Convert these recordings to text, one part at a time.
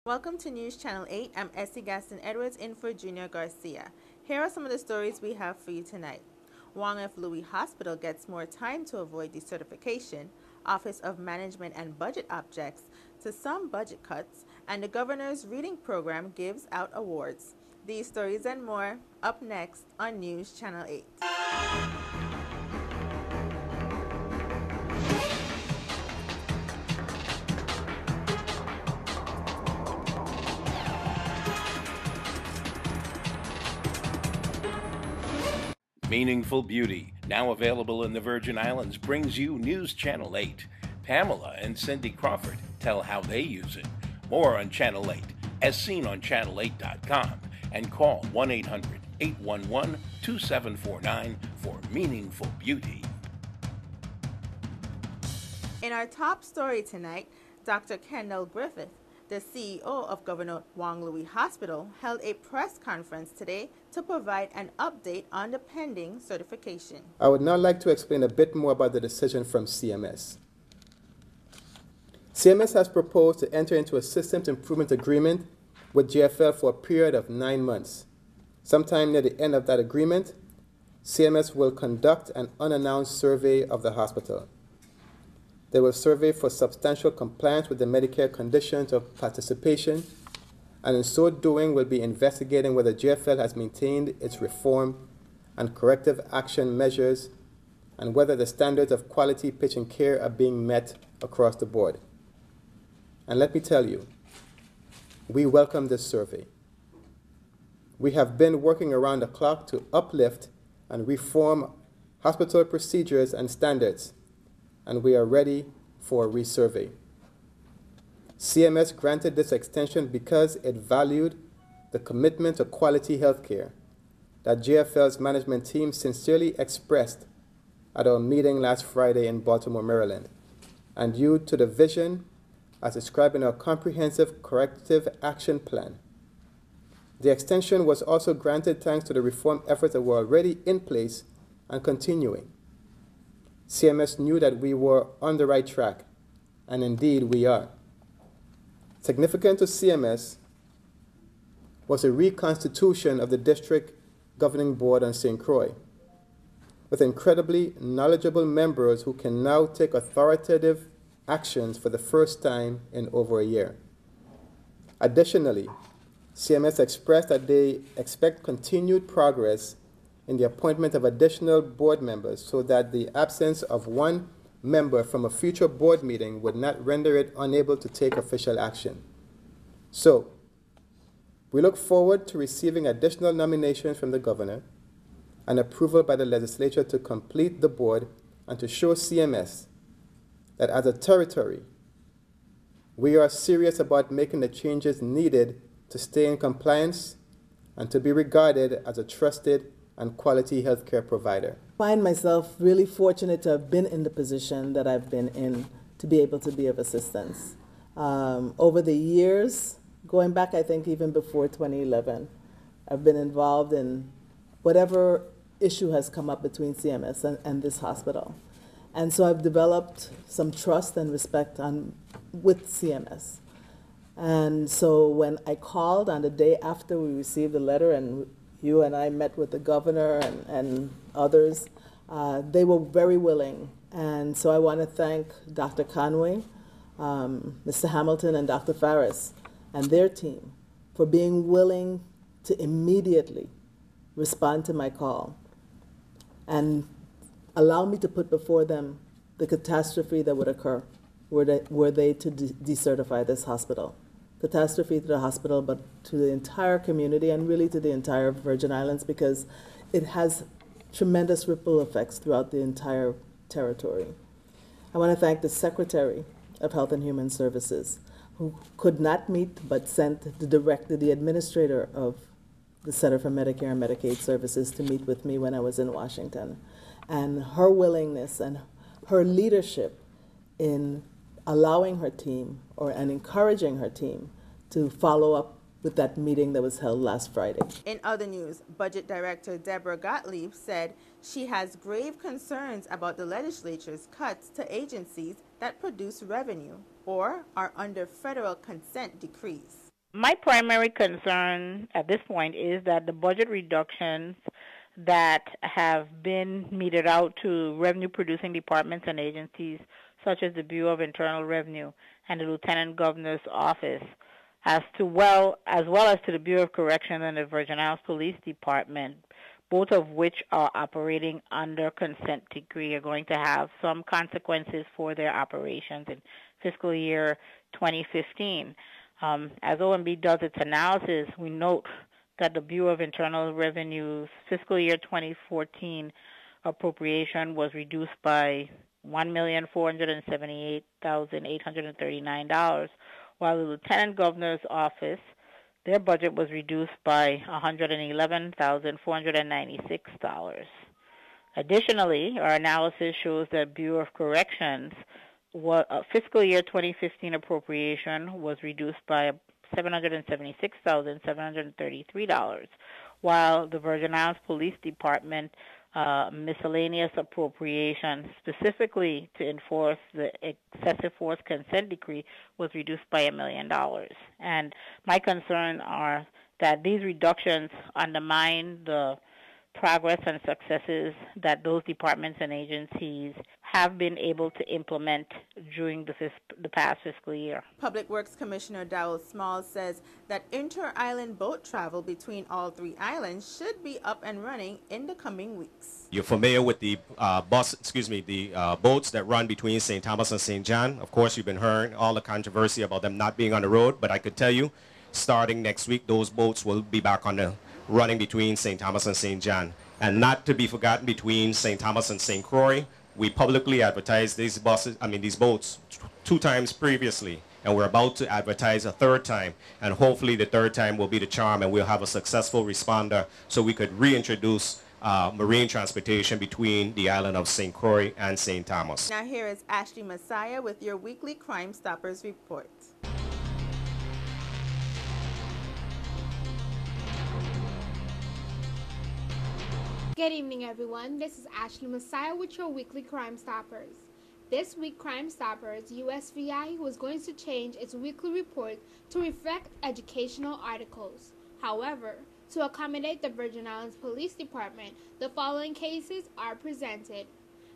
Welcome to News Channel 8. I'm Essie Gaston Edwards in for Junior Garcia. Here are some of the stories we have for you tonight. Wong F. Louis Hospital gets more time to avoid decertification. Office of Management and Budget objects to some budget cuts, and the governor's reading program gives out awards. These stories and more up next on News Channel 8. Meaningful Beauty, now available in the Virgin Islands, brings you News Channel 8. Pamela and Cindy Crawford tell how they use it. More on Channel 8, as seen on channel8.com, and call 1-800-811-2749 for Meaningful Beauty. In our top story tonight, Dr. Kendall Griffith, the CEO of Governor Wong Louis Hospital, held a press conference today to provide an update on the pending certification. I would now like to explain a bit more about the decision from CMS. CMS has proposed to enter into a systems improvement agreement with GFL for a period of 9 months. Sometime near the end of that agreement, CMS will conduct an unannounced survey of the hospital. They will survey for substantial compliance with the Medicare conditions of participation, and in so doing will be investigating whether GFL has maintained its reform and corrective action measures and whether the standards of quality patient care are being met across the board. And let me tell you, we welcome this survey. We have been working around the clock to uplift and reform hospital procedures and standards, and we are ready for a resurvey. CMS granted this extension because it valued the commitment to quality health care that GFL's management team sincerely expressed at our meeting last Friday in Baltimore, Maryland, and due to the vision as described in our comprehensive corrective action plan. The extension was also granted thanks to the reform efforts that were already in place and continuing. CMS knew that we were on the right track, and indeed we are. Significant to CMS was a reconstitution of the district governing board on St. Croix, with incredibly knowledgeable members who can now take authoritative actions for the first time in over a year. Additionally, CMS expressed that they expect continued progress in the appointment of additional board members so that the absence of one member from a future board meeting would not render it unable to take official action. So, we look forward to receiving additional nominations from the governor and approval by the legislature to complete the board and to show CMS that as a territory, we are serious about making the changes needed to stay in compliance and to be regarded as a trusted and quality healthcare provider. I find myself really fortunate to have been in the position that I've been in to be able to be of assistance. Over the years, going back I think even before 2011, I've been involved in whatever issue has come up between CMS and this hospital. And so I've developed some trust and respect with CMS. And so when I called on the day after we received the letter and you and I met with the governor and others, they were very willing. And so I want to thank Dr. Conway, Mr. Hamilton, and Dr. Farris and their team for being willing to immediately respond to my call and allow me to put before them the catastrophe that would occur were they to decertify this hospital. Catastrophe to the hospital, but to the entire community and really to the entire Virgin Islands, because it has tremendous ripple effects throughout the entire territory. I want to thank the Secretary of Health and Human Services, who could not meet but sent the administrator of the Center for Medicare and Medicaid Services to meet with me when I was in Washington. And her willingness and her leadership in allowing her team and encouraging her team to follow up with that meeting that was held last Friday. In other news, Budget Director Deborah Gottlieb said she has grave concerns about the legislature's cuts to agencies that produce revenue or are under federal consent decrees. My primary concern at this point is that the budget reductions that have been meted out to revenue-producing departments and agencies, such as the Bureau of Internal Revenue and the Lieutenant Governor's Office, as well as to the Bureau of Corrections and the Virgin Islands Police Department, both of which are operating under consent decree, are going to have some consequences for their operations in fiscal year 2015. As OMB does its analysis, we note that the Bureau of Internal Revenue's fiscal year 2014 appropriation was reduced by $1,478,839, while the Lieutenant Governor's Office, their budget was reduced by $111,496. Additionally, our analysis shows that Bureau of Corrections fiscal year 2015 appropriation was reduced by $776,733, while the Virgin Islands Police Department miscellaneous appropriation specifically to enforce the excessive force consent decree was reduced by $1 million. And my concern are that these reductions undermine the progress and successes that those departments and agencies have been able to implement during the past fiscal year. Public Works Commissioner Dowell Small says that inter-island boat travel between all three islands should be up and running in the coming weeks. You're familiar with the boats that run between St. Thomas and St. John. Of course, you've been hearing all the controversy about them not being on the road, but I could tell you, starting next week, those boats will be back on the running between St. Thomas and St. John. And not to be forgotten, between St. Thomas and St. Croix, we publicly advertised these boats 2 times previously, and we're about to advertise a 3rd time, and hopefully the 3rd time will be the charm, and we'll have a successful responder so we could reintroduce marine transportation between the island of St. Croix and St. Thomas. Now here is Ashley Messiah with your weekly Crime Stoppers report. Good evening, everyone. This is Ashley Messiah with your weekly Crime Stoppers. This week, Crime Stoppers USVI was going to change its weekly report to reflect educational articles. However, to accommodate the Virgin Islands Police Department, the following cases are presented.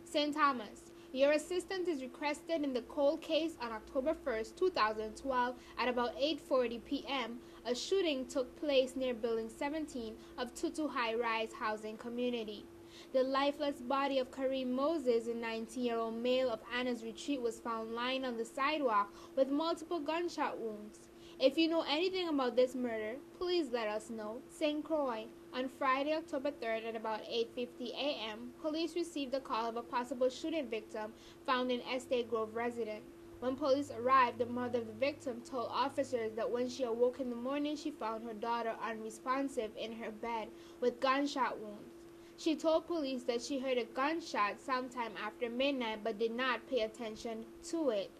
St. Thomas. Your assistance is requested in the cold case on October 1st, 2012 at about 8:40 p.m. A shooting took place near Building 17 of Tutu High-Rise Housing Community. The lifeless body of Kareem Moses, a 19-year-old male of Anna's Retreat, was found lying on the sidewalk with multiple gunshot wounds. If you know anything about this murder, please let us know. St. Croix. On Friday, October 3rd at about 8:50 a.m., police received a call of a possible shooting victim found in Estate Grove residence. When police arrived, the mother of the victim told officers that when she awoke in the morning, she found her daughter unresponsive in her bed with gunshot wounds. She told police that she heard a gunshot sometime after midnight but did not pay attention to it.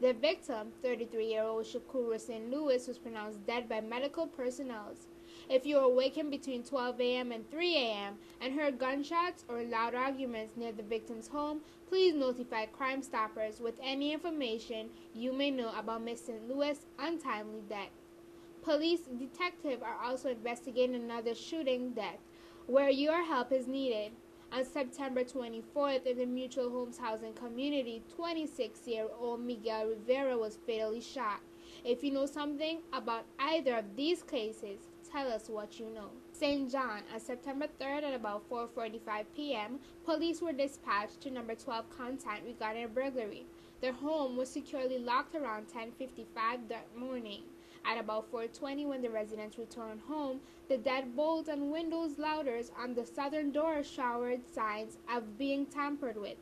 The victim, 33-year-old Shakura St. Louis, was pronounced dead by medical personnel. If you are awakened between 12 a.m. and 3 a.m. and heard gunshots or loud arguments near the victim's home, please notify Crime Stoppers with any information you may know about Miss St. Louis' untimely death. Police detectives are also investigating another shooting death where your help is needed. On September 24th, in the Mutual Homes Housing Community, 26-year-old Miguel Rivera was fatally shot. If you know something about either of these cases, tell us what you know. St. John, on September 3rd at about 4:45 p.m., police were dispatched to number 12 contact regarding a burglary. Their home was securely locked around 10:55 that morning. At about 4:20, when the residents returned home, the deadbolt and windows louders on the southern door showered signs of being tampered with.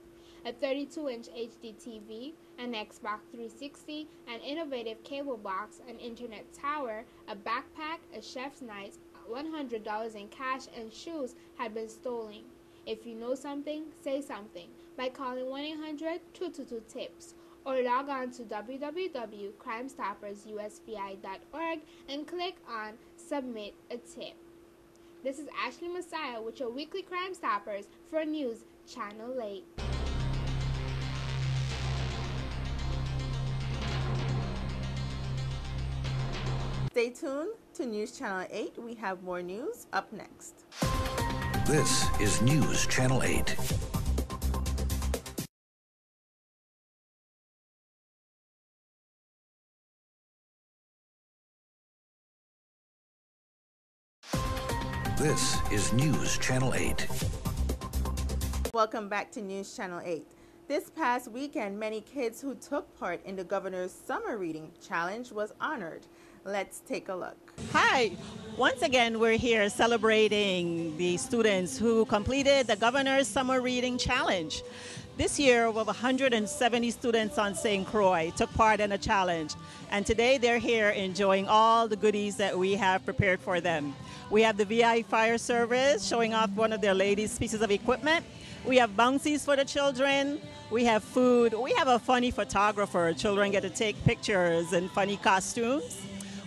A 32-inch HD TV, an Xbox 360, an innovative cable box, an internet tower, a backpack, a chef's knife, $100 in cash, and shoes had been stolen. If you know something, say something by calling 1-800-222-TIPS or log on to www.crimestoppersusvi.org and click on Submit a Tip. This is Ashley Messiah with your weekly Crime Stoppers for News Channel 8. Stay tuned to News Channel 8. We have more news up next. This is News Channel 8. This is News Channel 8. Welcome back to News Channel 8. This past weekend, many kids who took part in the Governor's Summer Reading Challenge was honored. Let's take a look. Hi, once again we're here celebrating the students who completed the Governor's Summer Reading Challenge. This year, over 170 students on St. Croix took part in a challenge, and today they're here enjoying all the goodies that we have prepared for them. We have the VI Fire Service showing off one of their latest pieces of equipment. We have bouncies for the children. We have food. We have a funny photographer. Children get to take pictures in funny costumes.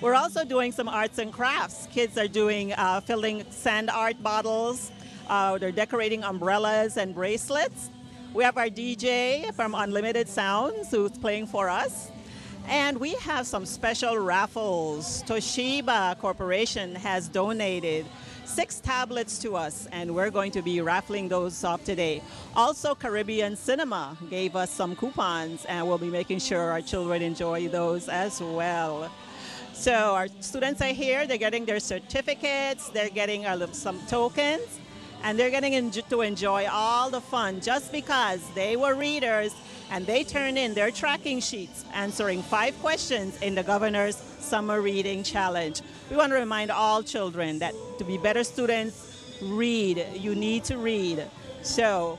We're also doing some arts and crafts. Kids are doing filling sand art bottles. They're decorating umbrellas and bracelets. We have our DJ from Unlimited Sounds who's playing for us. And we have some special raffles. Toshiba Corporation has donated 6 tablets to us, and we're going to be raffling those off today. Also, Caribbean Cinema gave us some coupons, and we'll be making sure our children enjoy those as well. So our students are here. They're getting their certificates. They're getting some tokens, and they're getting to enjoy all the fun just because they were readers and they turned in their tracking sheets answering 5 questions in the Governor's Summer Reading Challenge. We want to remind all children that to be better students, read. You need to read. So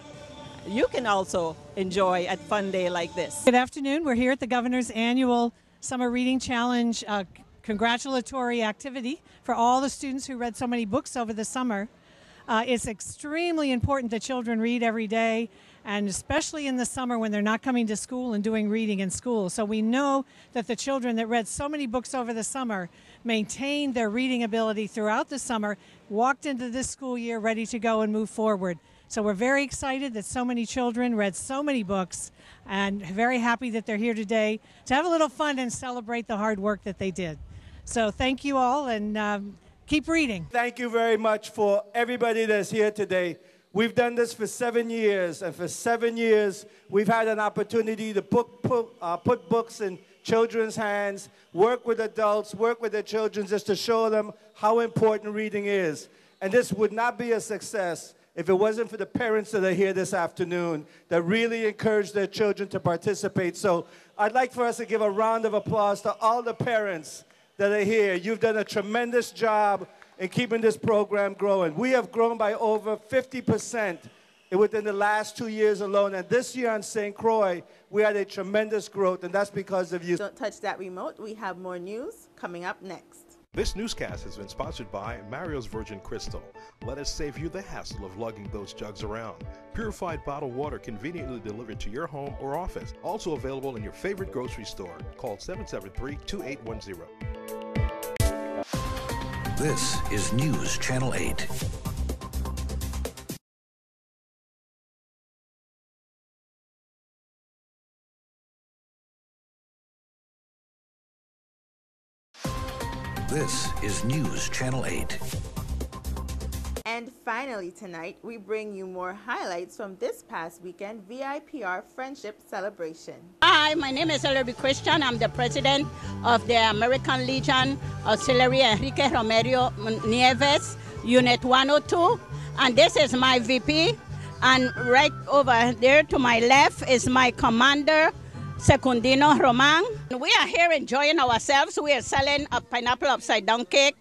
you can also enjoy a fun day like this. Good afternoon. We're here at the Governor's Annual Summer Reading Challenge congratulatory activity for all the students who read so many books over the summer. It's extremely important that children read every day, and especially in the summer when they're not coming to school and doing reading in school. So we know that the children that read so many books over the summer maintained their reading ability throughout the summer, walked into this school year ready to go and move forward. So we're very excited that so many children read so many books, and very happy that they're here today to have a little fun and celebrate the hard work that they did. So thank you all, and keep reading. Thank you very much for everybody that's here today. We've done this for 7 years, and for 7 years, we've had an opportunity to put books in children's hands, work with adults, work with their children, just to show them how important reading is. And this would not be a success if it wasn't for the parents that are here this afternoon that really encourage their children to participate. So I'd like for us to give a round of applause to all the parents that are here. You've done a tremendous job in keeping this program growing. We have grown by over 50% within the last 2 years alone. And this year on St. Croix, we had a tremendous growth, and that's because of you. Don't touch that remote. We have more news coming up next. This newscast has been sponsored by Mario's Virgin Crystal. Let us save you the hassle of lugging those jugs around. Purified bottled water conveniently delivered to your home or office. Also available in your favorite grocery store. Call 773-2810. This is News Channel 8. This is News Channel 8. And finally tonight, we bring you more highlights from this past weekend VIPR Friendship Celebration. Hi, my name is Ellerby Christian. I'm the president of the American Legion Auxiliary Enrique Romero Nieves, Unit 102. And this is my VP. And right over there to my left is my commander, Secundino Roman. We are here enjoying ourselves. We are selling a pineapple upside down cake,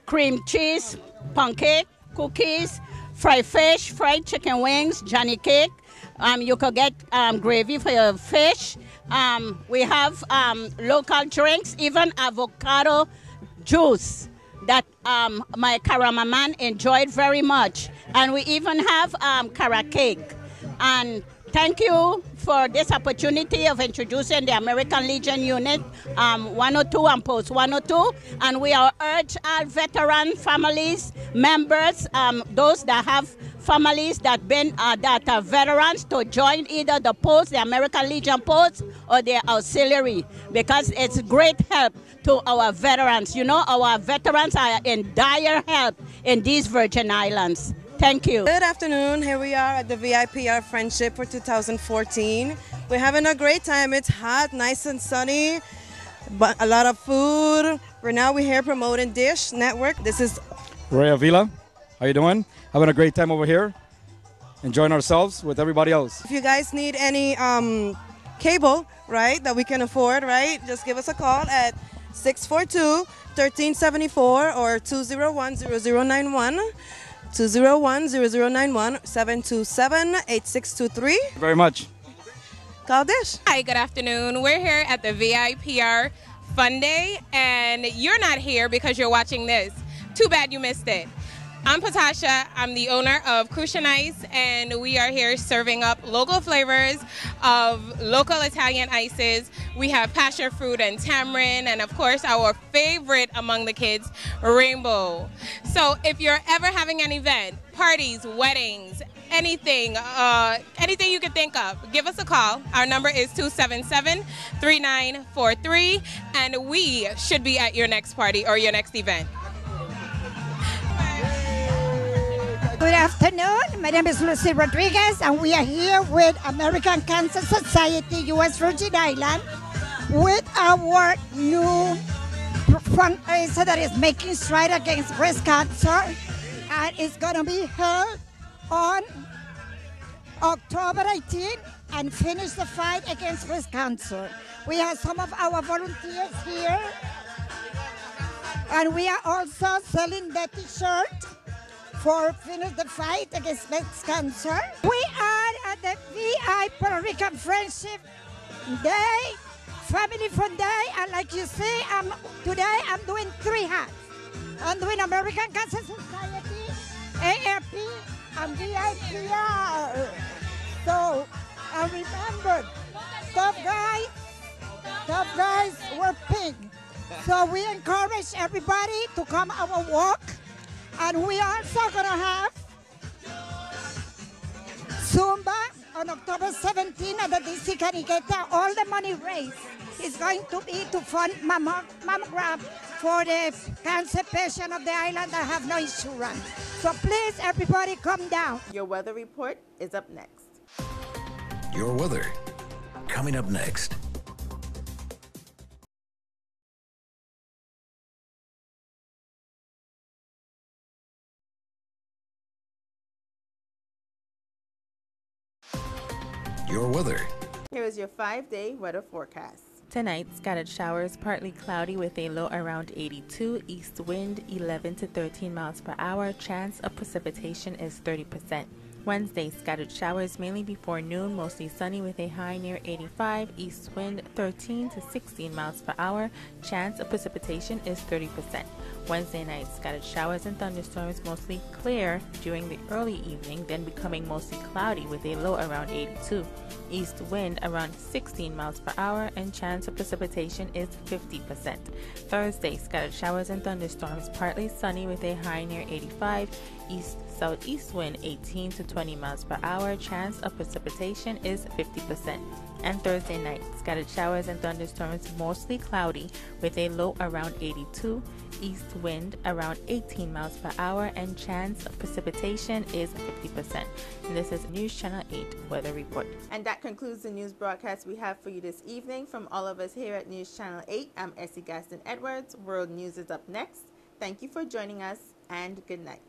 cream cheese, pound cake, cookies, fried fish, fried chicken wings, Johnny cake. You could get gravy for your fish. We have local drinks, even avocado juice that my cameraman enjoyed very much. And we even have carrot cake. And thank you for this opportunity of introducing the American Legion Unit 102 and Post 102. And we are urge all veteran families, members, those that have families that are veterans to join either the post, the American Legion post, or their auxiliary, because it's great help to our veterans. You know, our veterans are in dire help in these Virgin Islands. Thank you. Good afternoon. Here we are at the VIPR Friendship for 2014. We're having a great time. It's hot, nice and sunny, but a lot of food. We're here promoting Dish Network. This is Roy Avila. How you doing? Having a great time over here. Enjoying ourselves with everybody else. If you guys need any cable, right, that we can afford, right, just give us a call at 642-1374 or 201-0091. 201-0091, 727-8623. Very much. Call Dish. Hi, good afternoon. We're here at the VIPR Fun Day, and you're not here because you're watching this. Too bad you missed it. I'm Patasha. I'm the owner of Crucian Ice, and we are here serving up local flavors of local Italian ices. We have passion fruit and tamarind, and of course our favorite among the kids, rainbow. So if you're ever having an event, parties, weddings, anything you can think of, give us a call. Our number is 277-3943, and we should be at your next party or your next event. Good afternoon. My name is Lucy Rodriguez, and we are here with American Cancer Society, U.S. Virgin Island, with our new fundraiser that is making stride against breast cancer, and it's going to be held on October 18 and finish the fight against breast cancer. We have some of our volunteers here, and we are also selling the t-shirt for finish the fight against breast cancer. We are at the VI Puerto Rican Friendship Day, Family Fun Day, and like you see, today I'm doing 3 hats. I'm doing American Cancer Society, ARP, and VIPR. So, and remember, tough guys were pink. So we encourage everybody to come our walk. And we also gonna have Zumba on October 17 at the DC Canigeta. All the money raised is going to be to fund mammogram for the cancer patient of the island that have no insurance. So please, everybody come down. Your weather report is up next. Your weather, coming up next. Your weather. Here is your 5-day weather forecast. Tonight, scattered showers, partly cloudy with a low around 82, east wind 11 to 13 miles per hour, chance of precipitation is 30%. Wednesday, scattered showers mainly before noon, mostly sunny with a high near 85, east wind 13 to 16 miles per hour, chance of precipitation is 30%. Wednesday night, scattered showers and thunderstorms, mostly clear during the early evening, then becoming mostly cloudy with a low around 82. East wind around 16 miles per hour, and chance of precipitation is 50%. Thursday, scattered showers and thunderstorms, partly sunny with a high near 85. East-southeast wind 18 to 20 miles per hour, chance of precipitation is 50%. And Thursday night, scattered showers and thunderstorms, mostly cloudy with a low around 82. East wind around 18 miles per hour, and chance of precipitation is 50%. And this is News Channel 8 Weather Report. And that concludes the news broadcast we have for you this evening. From all of us here at News Channel 8, I'm Essie Gaston Edwards. World News is up next. Thank you for joining us, and good night.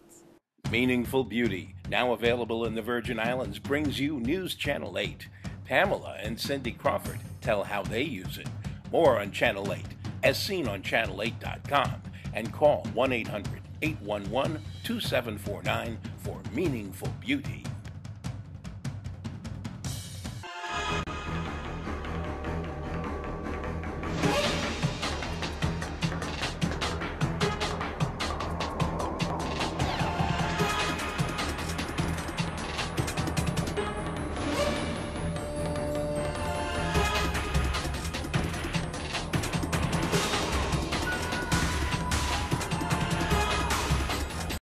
Meaningful Beauty, now available in the Virgin Islands, brings you News Channel 8. Pamela and Cindy Crawford tell how they use it. More on Channel 8, as seen on channel8.com, and call 1-800-811-2749 for Meaningful Beauty.